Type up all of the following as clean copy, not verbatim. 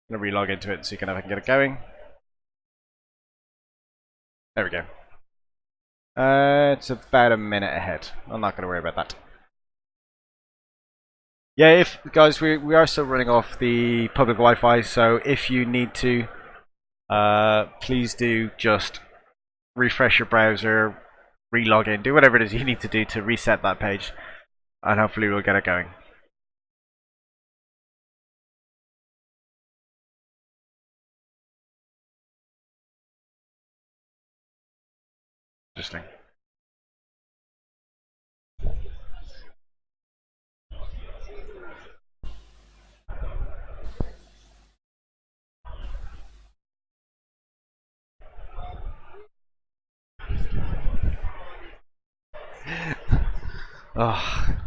I'm gonna relog into it and see if I can get it going. There we go. It's about a minute ahead. I'm not gonna worry about that. Yeah, if guys, we are still running off the public Wi-Fi, so if you need to, please do just refresh your browser, relog in, do whatever it is you need to do to reset that page, and hopefully we'll get it going. Interesting. Oh,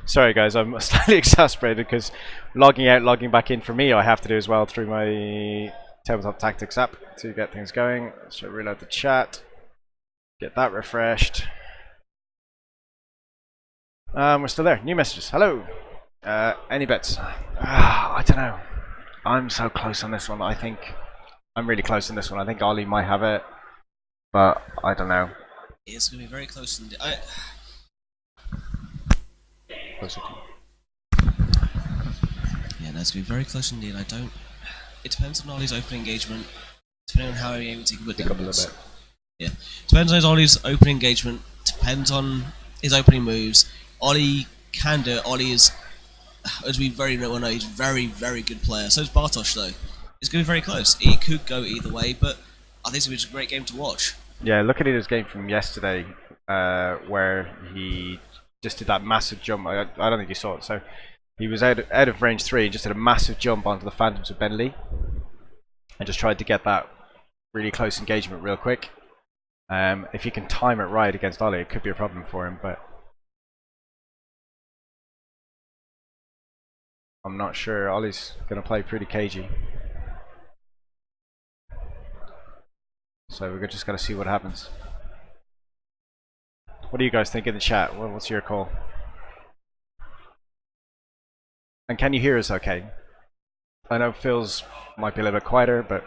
sorry guys, I'm slightly exasperated because logging out, logging back in for me, I have to do as well through my Tabletop Tactics app to get things going. So reload the chat, get that refreshed. We're still there. New messages. Hello. Any bets? I don't know. I'm so close on this one. I think I'm really close on this one. I think Ollie might have it, but I don't know. It's going to be very close. Closer to. Yeah, that's going to be very close indeed. I don't. It depends on Ollie's open engagement, depending on how he able to put Pick up a little bit. Yeah, depends on Ollie's open engagement. Depends on his opening moves. Ollie can do it. Ollie is, as we very well know, he's a very, very good player. So is Bartosz, though. It's going to be very close. It could go either way, but I think it's going to be a great game to watch. Yeah, looking at his game from yesterday, where he just did that massive jump. I don't think you saw it. So he was out of range 3 and just did a massive jump onto the Phantoms of Ben Lee, and just tried to get that really close engagement real quick. If you can time it right against Ollie, it could be a problem for him, but I'm not sure. Ollie's going to play pretty cagey. So we're just going to see what happens. What do you guys think in the chat? What's your call? And can you hear us okay? I know Phil's might be a little bit quieter, but...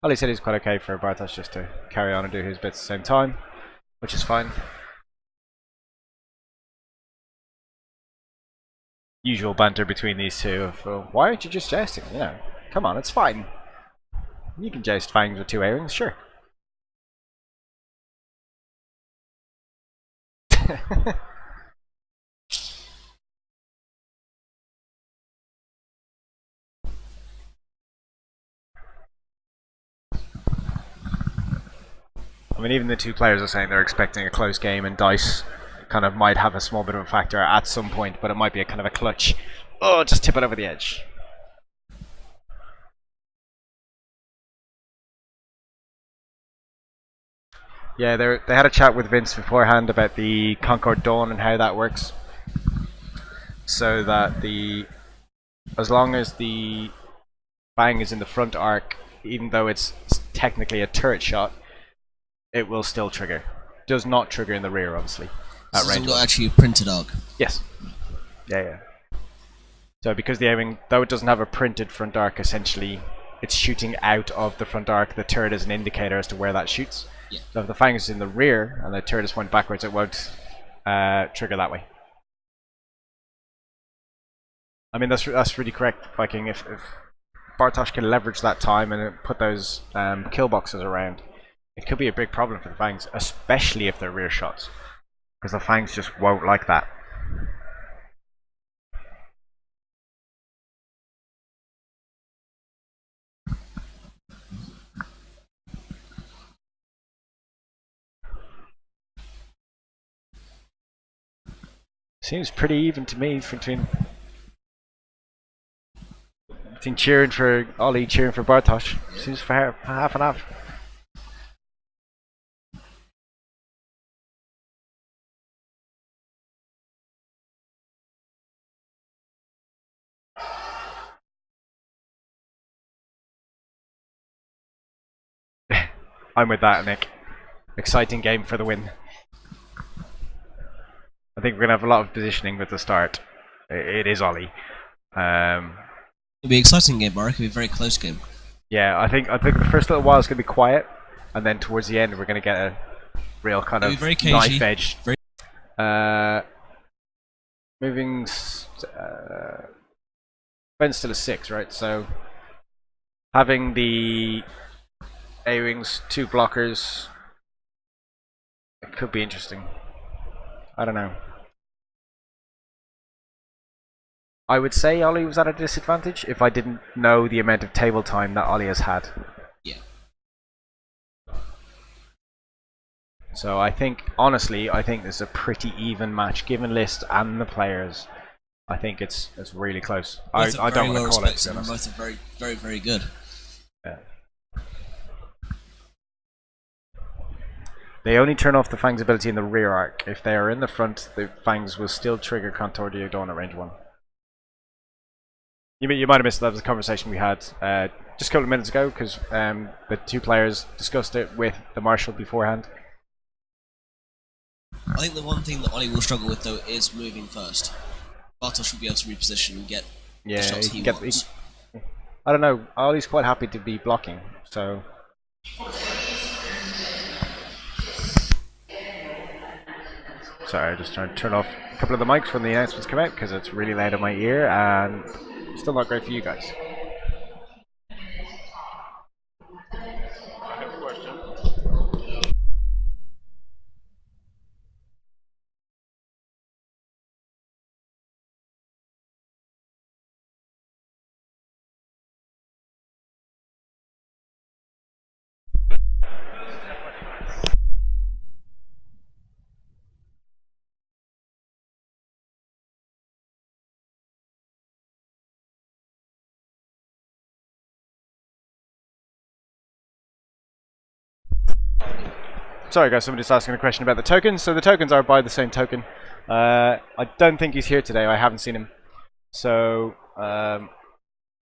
Ollie said he's quite okay for Bartosz just to carry on and do his bits at the same time, which is fine. Usual banter between these two of, why aren't you just jousting? You know, come on, it's fine. You can joust fangs with 2 A-wings, sure. I mean, even the 2 players are saying they're expecting a close game, and dice kind of might have a small bit of a factor at some point, but it might be a kind of a clutch. Oh, just tip it over the edge. Yeah, they had a chat with Vince beforehand about the Concord Dawn and how that works. So that as long as the bang is in the front arc, even though it's technically a turret shot, it will still trigger. Does not trigger in the rear, obviously. At range. It's not actually a printed arc. Yes. Yeah. So because the A-wing, though it doesn't have a printed front arc, essentially it's shooting out of the front arc. The turret is an indicator as to where that shoots. Yeah. So if the fang is in the rear and the turret is pointed backwards, it won't trigger that way. I mean, that's really correct, Viking. If Bartosz can leverage that time and put those kill boxes around, it could be a big problem for the fangs, especially if they're rear shots, because the fangs just won't like that. Seems pretty even to me between cheering for Ollie, cheering for Bartosz. Seems fair, half and half. I'm with that, Nick. Exciting game for the win. I think we're going to have a lot of positioning with the start. It is Ollie. It'll be an exciting game, Mark. It'll be a very close game. Yeah, I think the first little while is going to be quiet, and then towards the end we're going to get a real kind of knife edge. Moving. Ben's still a 6, right? So having the A-wings, 2 blockers, it could be interesting. I don't know. I would say Ollie was at a disadvantage if I didn't know the amount of table time that Ollie has had. Yeah. So I think, honestly, I think this is a pretty even match given list and the players. I think it's really close. I don't want to call it, to be honest. Both are very, very, very good. Yeah. They only turn off the Fang's ability in the rear arc. If they are in the front, the Fangs will still trigger Contour to your Dawn at range 1. You might have missed that. Was a conversation we had just a couple of minutes ago because the 2 players discussed it with the Marshal beforehand. I think the one thing that Ollie will struggle with though is moving first. Bartosz will be able to reposition and get the shots he wants. I don't know. Ollie's quite happy to be blocking, so. Sorry, just trying to turn off a couple of the mics when the announcements come out because it's really loud in my ear and still not great for you guys. Sorry guys, somebody's asking a question about the tokens. So the tokens are by the same token. I don't think he's here today. I haven't seen him. So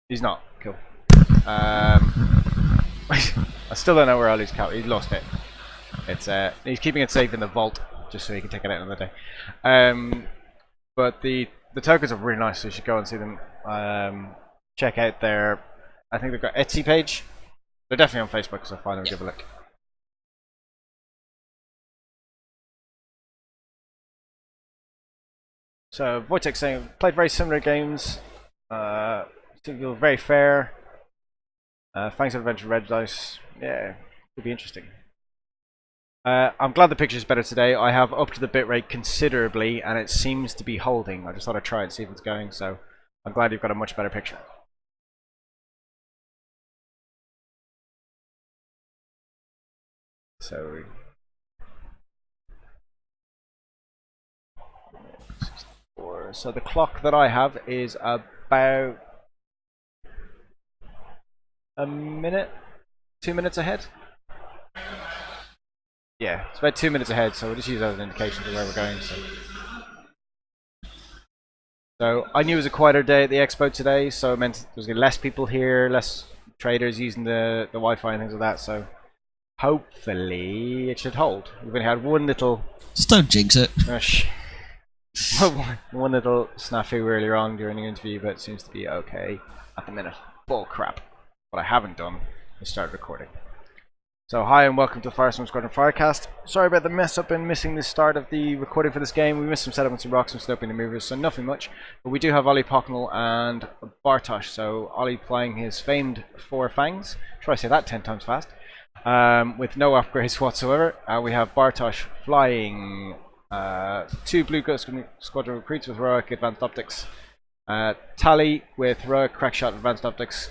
he's not. Cool. I still don't know where Ollie's cat. He's lost it. It's he's keeping it safe in the vault just so he can take it out another day. But the tokens are really nice, so you should go and see them. Check out their. I think they've got Etsy page. They're definitely on Facebook, so find them and give a look. So Wojtek saying played very similar games. Feel very fair. Thanks for Adventure Red Dice. Yeah, it'll be interesting. I'm glad the picture's better today. I have upped the bitrate considerably, and it seems to be holding. I just thought I'd try and see if it's going. So I'm glad you've got a much better picture. So. So the clock that I have is about a minute, 2 minutes ahead. Yeah, it's about 2 minutes ahead, so we'll just use that as an indication of where we're going. So I knew it was a quieter day at the expo today, so it meant there was going to be less people here, less traders using the Wi-Fi and things like that. So hopefully it should hold. We've only had one little. Just don't jinx it. One little snafu earlier on during the interview, but it seems to be okay at the minute. Bull crap. What I haven't done is start recording. So hi and welcome to the Firestorm Squadron Firecast. Sorry about the mess up and missing the start of the recording for this game. We missed some setup and some rocks, some snoping the movers, so nothing much. But we do have Ollie Pocknell and Bartosz. So Ollie playing his famed 4 Fangs. Try to say that 10 times fast. With no upgrades whatsoever. We have Bartosz flying 2 Blue Ghost Squadron Recruits with Heroic Advanced Optics. Tally with Heroic Crackshot Advanced Optics.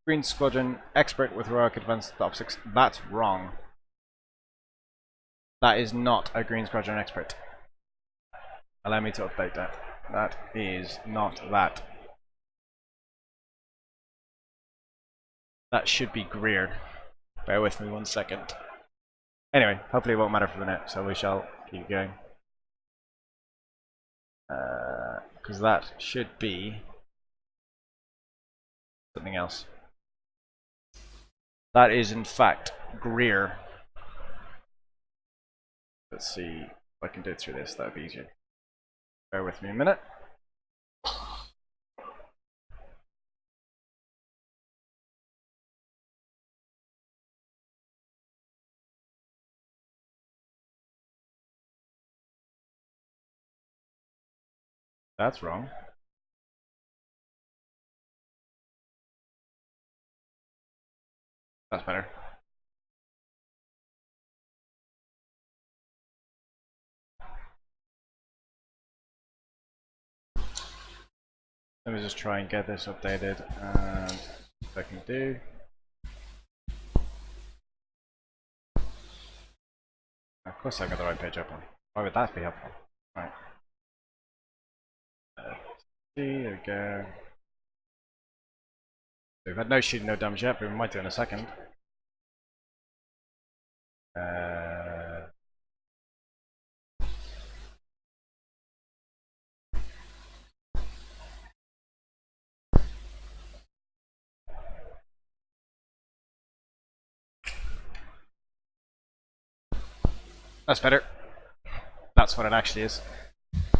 Green Squadron Expert with Heroic Advanced Optics. That's wrong. That is not a Green Squadron Expert. Allow me to update that. That is not that. That should be Greer. Bear with me 1 second. Anyway, hopefully it won't matter for the net, so we shall keep going. Because that should be something else. That is in fact Greer. Let's see if I can do it through this. That'd be easier. Bear with me a minute. That's wrong. That's better. Let me just try and get this updated, and if I can do. Of course I got the right page open. Why would that be helpful? Right. There we go. We've had no shooting, no damage yet, but we might do in a second. That's better. That's what it actually is.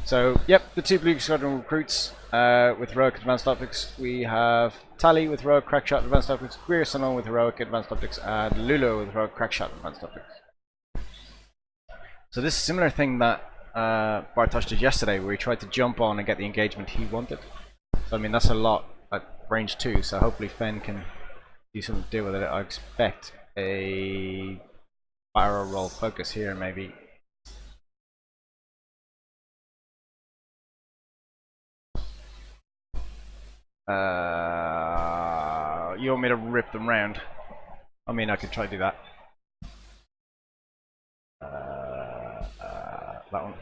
So, yep, the two Blue Squadron recruits with Heroic Advanced Optics. We have Tally with Heroic Crackshot Advanced Optics, Grierson with Heroic Advanced Optics, and Lulo with Heroic Crackshot Advanced Optics. So this is a similar thing that Bartosz did yesterday, where he tried to jump on and get the engagement he wanted. So I mean, that's a lot at range 2, so hopefully Fen can do something to deal with it. I expect a barrel roll focus here, maybe. You want me to rip them round? I mean, I could try to do that. That one.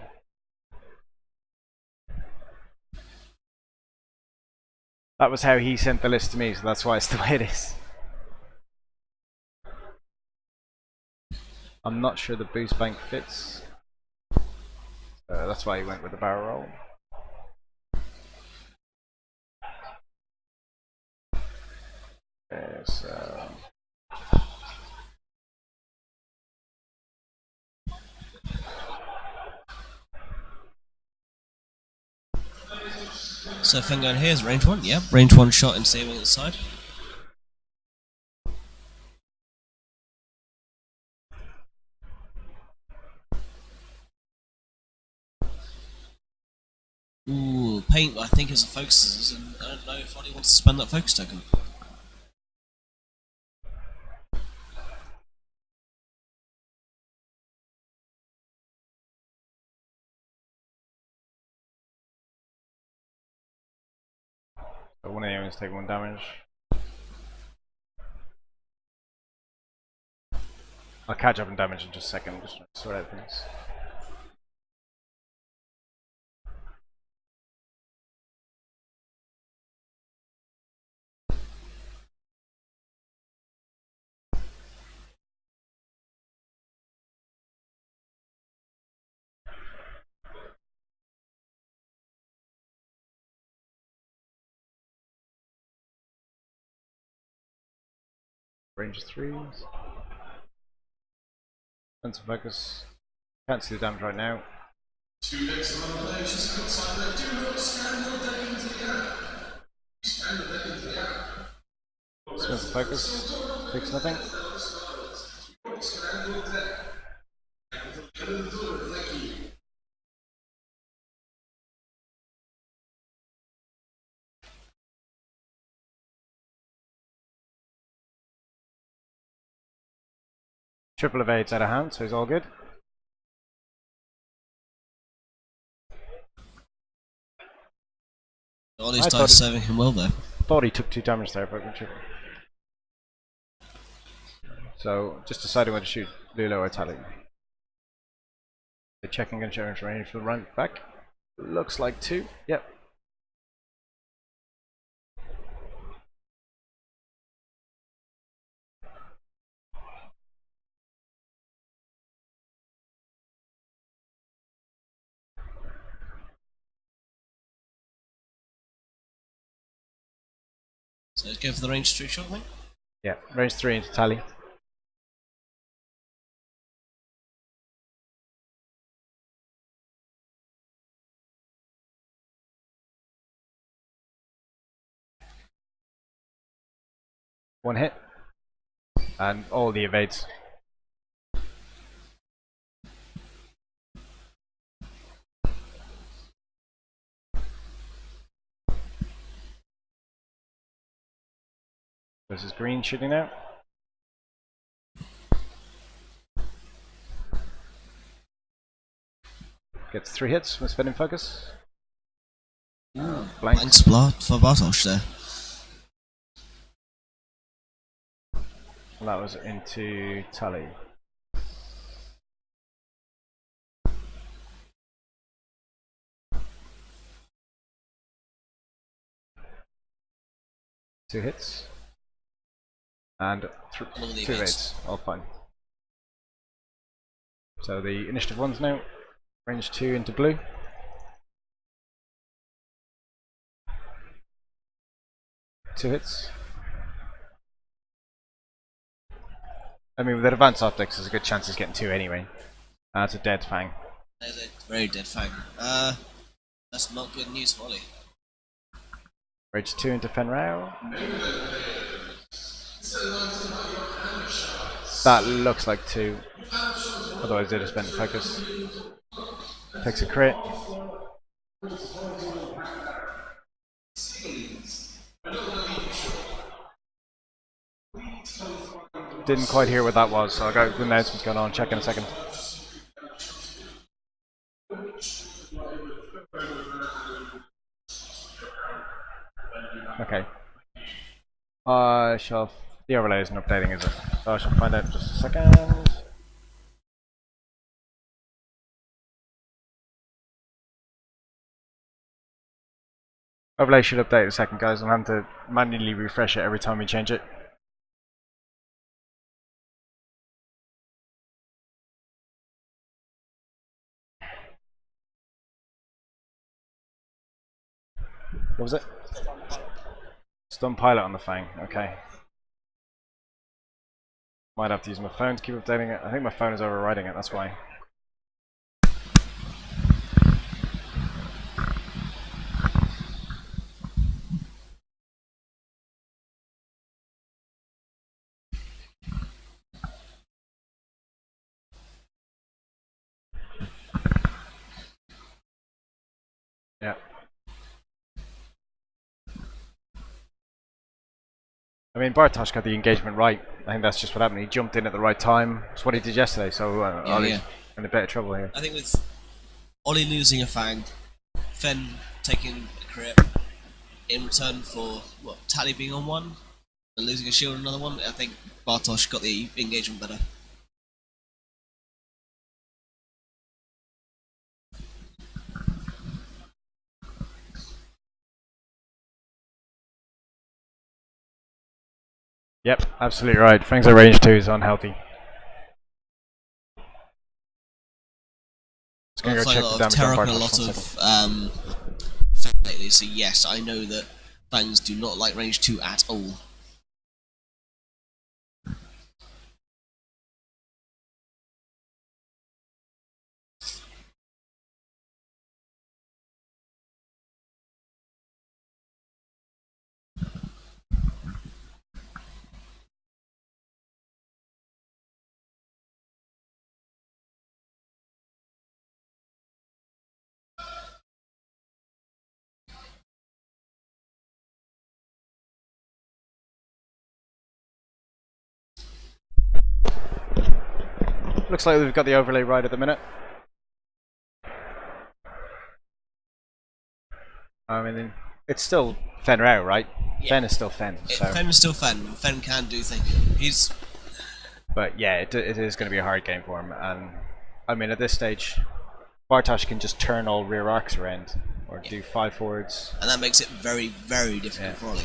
That was how he sent the list to me, so that's why it's the way it is. I'm not sure the boost bank fits. That's why he went with the barrel roll. Okay, so So thing going here is range 1, yeah. Range 1 shot and saving at the side. Ooh, paint I think is a focus, and I don't know if Ollie wants to spend that focus token. one of the enemies take 1 damage. I'll catch up in damage in just a second, just trying to sort out things. Range 3. Sense of focus. Can't see the damage right now. Sense of focus. Takes nothing. Triple evades out of hand, so he's all good. Ollie's started serving him well there. Thought he took 2 damage there, but triple. So just deciding whether to shoot Lulo or Tally. The checking insurance range for the run back. Looks like 2. Yep. So let's go for the range 3 shot, I think. Yeah, range 3 into Tally. One hit. And all the evades. This is green shooting now. Gets 3 hits with spinning focus. Blank. Blanks for Bartosz there. And that was into Tully. Two hits. And 2 evades. All fine. So the initiative one's now. Range 2 into blue. Two hits. I mean, with advanced optics, there's a good chance he's getting 2 anyway. That's a dead fang. There's a very dead fang. That's not good news for Ollie. Range 2 into Fenrao. That looks like 2. Otherwise, they'd have spent focus. Takes a crit. Didn't quite hear what that was, so I'll go. The announcement's going on. Check in a second. Okay. The overlay isn't updating, is it? So I shall find out in just a second. Overlay should update in a second, guys. I'm having to manually refresh it every time we change it. What was it? Stun pilot on the Fang. Okay. Might have to use my phone to keep updating it. I think my phone is overriding it, that's why. Yeah. I mean, Bartosz got the engagement right. I think that's just what happened. He jumped in at the right time. That's what he did yesterday, so Ollie's in a bit of trouble here. I think with Ollie losing a fang, Fen taking a crit in return for Tally being on one and losing a shield on another one, I think Bartosz got the engagement better. Yep, absolutely right. Fang's at range 2 is unhealthy. Just gonna go check the damage on Bartosz. A lot of Fang lately, so yes, I know that Fangs do not like range 2 at all. Looks like we've got the overlay right at the minute. I mean, it's still Fenrao, right? Yeah. Fen is still Fen. So. Fen is still Fen. Fen can do things. But yeah, it is going to be a hard game for him. And I mean, at this stage, Bartosz can just turn all rear arcs around or do 5 forwards. And that makes it very, very difficult for Ollie.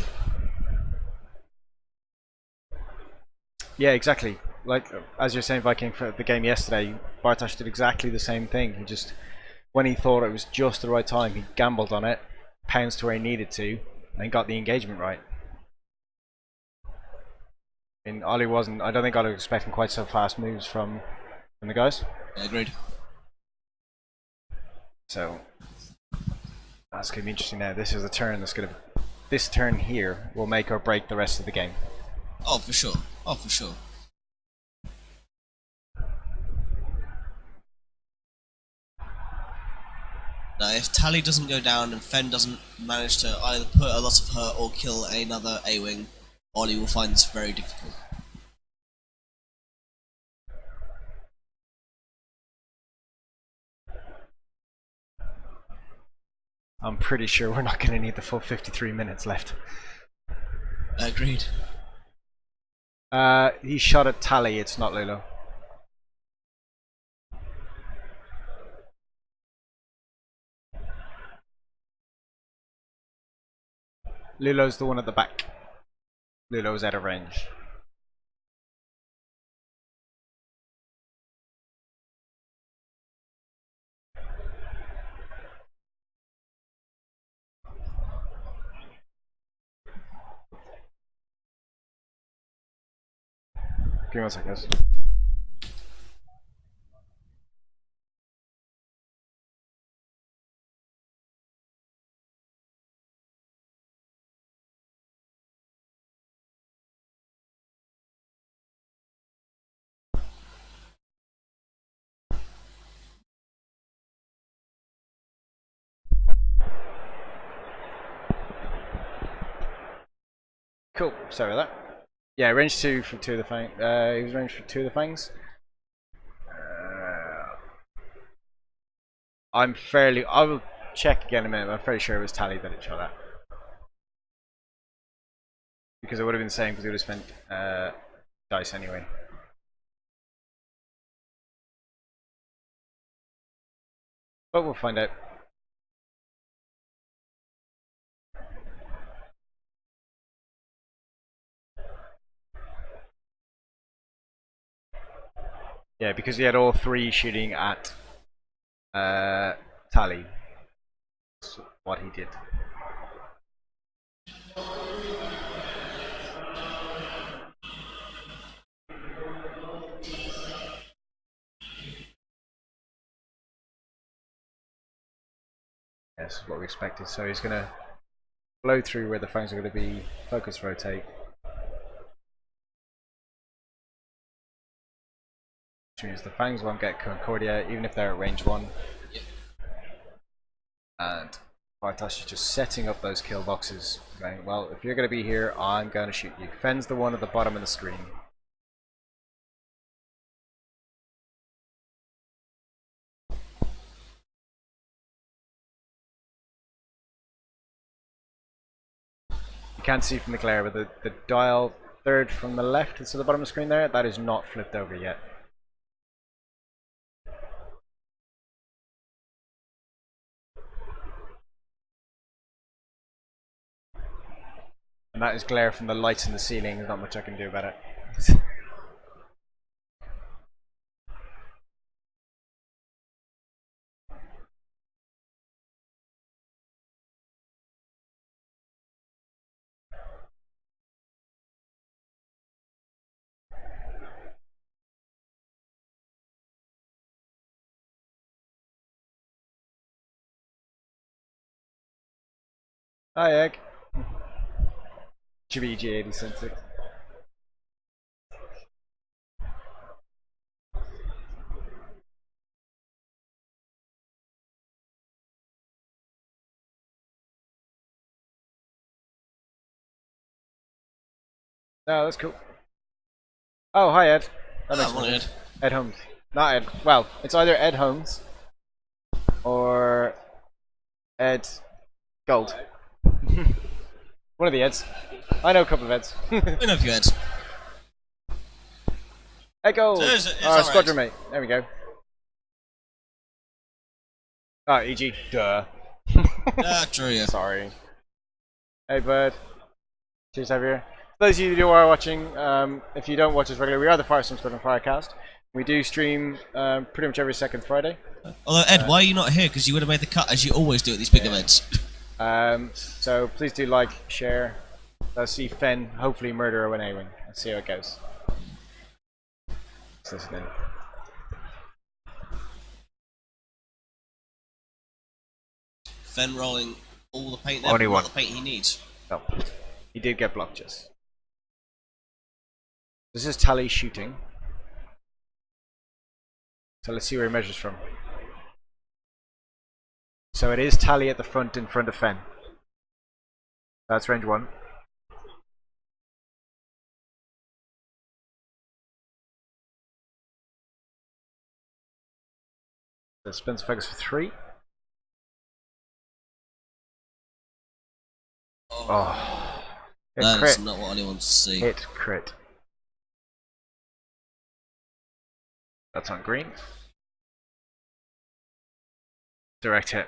Yeah, exactly. Like, as you're saying, Viking, for the game yesterday, Bartosz did exactly the same thing. He just, when he thought it was just the right time, he gambled on it, pounced to where he needed to, and got the engagement right. I mean, Ollie wasn't, I don't think Ollie was expecting quite so fast moves from the guys. Yeah, agreed. So, that's going to be interesting now. This is the turn that's going to, this turn here will make or break the rest of the game. Oh, for sure. Oh, for sure. Now, if Tally doesn't go down and Fen doesn't manage to either put a lot of her or kill another A-Wing, Ollie will find this very difficult. I'm pretty sure we're not going to need the full 53 minutes left. Agreed. He shot at Tally, it's not Lulu. Lulu's the one at the back. Lulu's out of range. Give me 1 second. Cool, sorry about that. Yeah, range 2 for 2 of the fangs. He was range for 2 of the fangs. I will check again in a minute, but I'm fairly sure it was Tally that it shot at. Because it would have been the same, because he would have spent dice anyway. But we'll find out. Yeah, because he had all 3 shooting at Tally. That's what he did. Yeah, this is what we expected. So he's going to blow through where the fangs are going to be, focus rotate. Which means the fangs won't get Concordia even if they're at range 1. Yep. And Bartosz is just setting up those kill boxes, going, well, if you're going to be here, I'm going to shoot you. Fen's the one at the bottom of the screen. You can't see from the glare, but the dial third from the left that's at the bottom of the screen there, that is not flipped over yet. And that is glare from the lights in the ceiling. There's not much I can do about it. Hi, Egg. GBG8076. No, that's cool. Oh, hi, Ed. That makes more sense. Ed Holmes. Not Ed. Well, it's either Ed Holmes or Ed Gold. One of the Eds. I know a couple of Eds. We know a few Eds. Ed Gold! So it's our squadron mate. There we go. Oh, EG. Duh. True, yeah. Sorry. Hey, bud. Cheers, Xavier. For those of you who are watching, if you don't watch us regularly, we are the Firestorm Squadron Firecast. We do stream pretty much every second Friday. Although, Ed, why are you not here? Because you would have made the cut, as you always do at these big events. So please do like, share. Let's see Fen hopefully murder Owen A-Wing. Let's see how it goes. Let's listen in. Fen rolling all the paint there, Only but one. not the paint he needs. No. He did get blocked just. This is Tally shooting. So let's see where he measures from. So it is Tally at the front in front of Fen. That's range 1. The spins focus for 3. Oh. That is not what anyone wants to see. Hit crit. That's on green. Direct hit.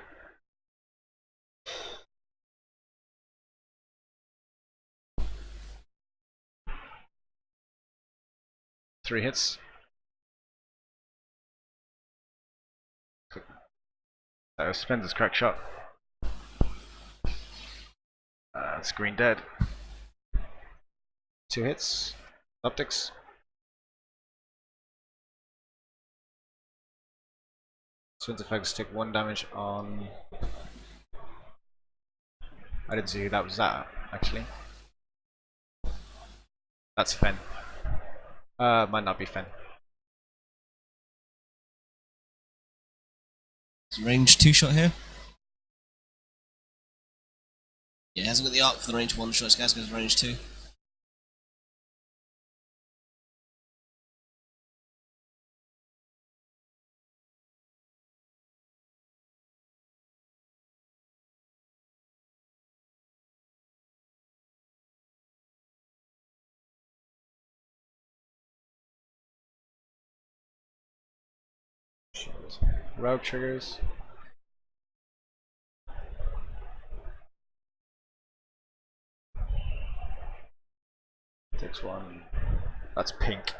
Three hits. Spins his crack shot. That's green dead. 2 hits. Optics. Spins effects take 1 damage on. I didn't see who that was actually. That's Fen. Might not be Fen. Range 2 shot here. Yeah, he hasn't got the arc for the range 1 shot, so goes range 2. Rogue triggers. Takes 1. That's pink.